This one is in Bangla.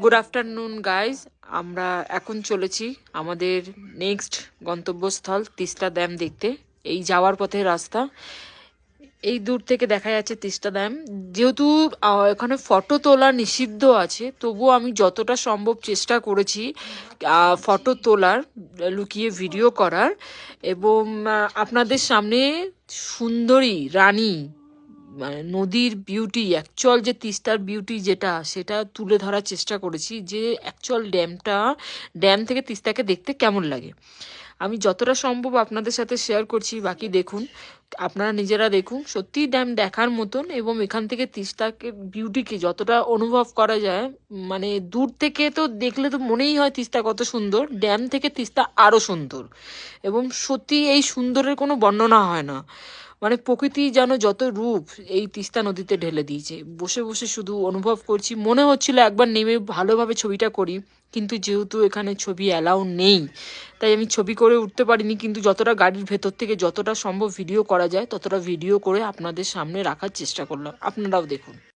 Good afternoon guys. আমরা এখন চলেছি আমাদের নেক্সট গন্তব্যস্থল তিস্তা ড্যাম দেখতে। এই যাওয়ার পথে রাস্তা, এই দূর থেকে দেখা যাচ্ছে তিস্তা ড্যাম। যেহেতু এখানে ফটো তোলা নিষিদ্ধ আছে, তবুও আমি যতটা সম্ভব চেষ্টা করেছি ফটো তোলার, লুকিয়ে ভিডিও করার, এবং আপনাদের সামনে সুন্দরী রানী, মানে নদীর বিউটি, অ্যাকচুয়াল যে তিস্তার বিউটি যেটা, সেটা তুলে ধরার চেষ্টা করেছি, যে অ্যাকচুয়াল ড্যাম থেকে তিস্তাকে দেখতে কেমন লাগে। আমি যতটা সম্ভব আপনাদের সাথে শেয়ার করছি, বাকি দেখুন, আপনারা নিজেরা দেখুন। সত্যি ড্যাম দেখার মতন, এবং এখান থেকে তিস্তাকে বিউটিকে যতটা অনুভব করা যায়, মানে দূর থেকে তো দেখলে তো মনেই হয় তিস্তা কত সুন্দর, ড্যাম থেকে তিস্তা আরও সুন্দর। এবং সত্যি এই সুন্দরের কোনো বর্ণনা হয় না, মানে প্রকৃতি যেন যত রূপ এই তিস্তা নদীতে ঢেলে দিয়েছে। বসে বসে শুধু অনুভব করছি, মনে হচ্ছিল একবার নেমে ভালোভাবে ছবিটা করি, কিন্তু যেহেতু এখানে ছবি অ্যালাউ নেই, তাই আমি ছবি করে উঠতে পারিনি। কিন্তু যতটা গাড়ির ভেতর থেকে যতটা সম্ভব ভিডিও করা যায়, ততটা ভিডিও করে আপনাদের সামনে রাখার চেষ্টা করলাম। আপনারাও দেখুন।